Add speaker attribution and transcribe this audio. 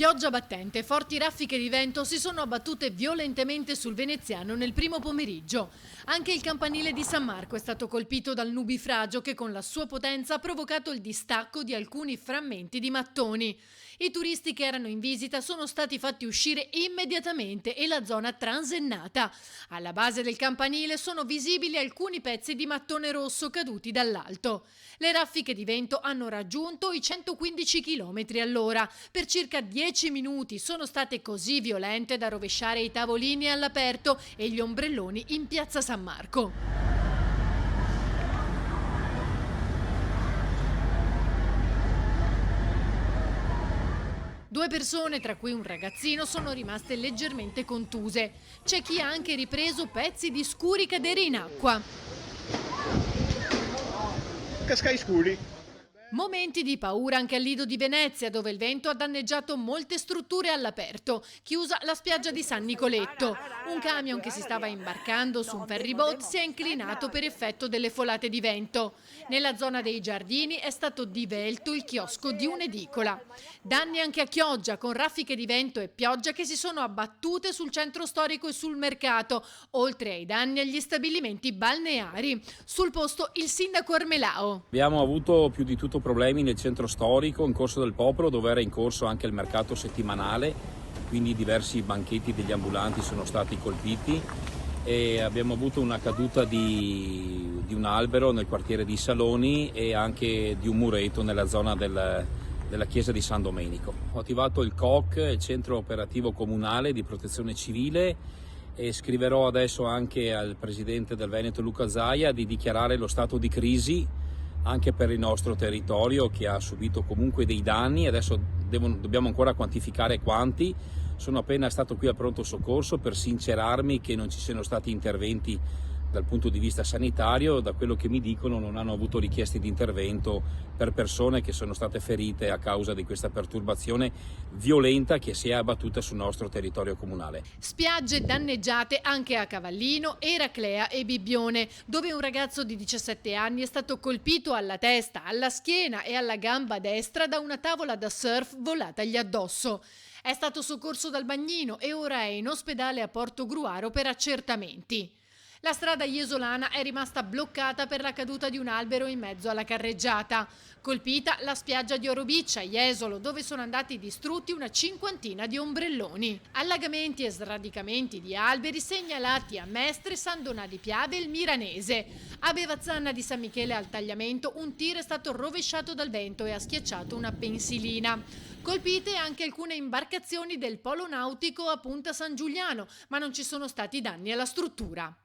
Speaker 1: Pioggia battente e forti raffiche di vento si sono abbattute violentemente sul veneziano nel primo pomeriggio. Anche il campanile di San Marco è stato colpito dal nubifragio che con la sua potenza ha provocato il distacco di alcuni frammenti di mattoni. I turisti che erano in visita sono stati fatti uscire immediatamente e la zona transennata. Alla base del campanile sono visibili alcuni pezzi di mattone rosso caduti dall'alto. Le raffiche di vento hanno raggiunto i 115 km all'ora. Per circa 10 minuti sono state così violente da rovesciare i tavolini all'aperto e gli ombrelloni in piazza San Marco. Due persone, tra cui un ragazzino, sono rimaste leggermente contuse. C'è chi ha anche ripreso pezzi di scuri cadere in acqua.
Speaker 2: Cascai scuri.
Speaker 1: Momenti di paura anche al Lido di Venezia, dove il vento ha danneggiato molte strutture all'aperto, chiusa la spiaggia di San Nicoletto. Un camion che si stava imbarcando su un ferryboat si è inclinato per effetto delle folate di vento. Nella zona dei giardini è stato divelto il chiosco di un'edicola. Danni anche a Chioggia, con raffiche di vento e pioggia che si sono abbattute sul centro storico e sul mercato, oltre ai danni agli stabilimenti balneari. Sul posto il sindaco Armelao.
Speaker 3: Abbiamo avuto più di tutto problemi nel centro storico, in Corso del Popolo, dove era in corso anche il mercato settimanale, quindi diversi banchetti degli ambulanti sono stati colpiti e abbiamo avuto una caduta di un albero nel quartiere di Saloni e anche di un muretto nella zona della chiesa di San Domenico. Ho attivato il COC, il centro operativo comunale di protezione civile, e scriverò adesso anche al presidente del Veneto Luca Zaia di dichiarare lo stato di crisi anche per il nostro territorio, che ha subito comunque dei danni. Adesso dobbiamo ancora quantificare quanti. Sono appena stato qui al pronto soccorso per sincerarmi che non ci siano stati interventi dal punto di vista sanitario. Da quello che mi dicono non hanno avuto richieste di intervento per persone che sono state ferite a causa di questa perturbazione violenta che si è abbattuta sul nostro territorio comunale.
Speaker 1: Spiagge danneggiate anche a Cavallino, Eraclea e Bibbione, dove un ragazzo di 17 anni è stato colpito alla testa, alla schiena e alla gamba destra da una tavola da surf volatagli addosso. È stato soccorso dal bagnino e ora è in ospedale a Portogruaro per accertamenti. La strada iesolana è rimasta bloccata per la caduta di un albero in mezzo alla carreggiata. Colpita la spiaggia di Orobiccia, Jesolo, dove sono andati distrutti una cinquantina di ombrelloni. Allagamenti e sradicamenti di alberi segnalati a Mestre, San Donà di Piave e il Miranese. A Bevazzana di San Michele al Tagliamento un tir è stato rovesciato dal vento e ha schiacciato una pensilina. Colpite anche alcune imbarcazioni del polo nautico a Punta San Giuliano, ma non ci sono stati danni alla struttura.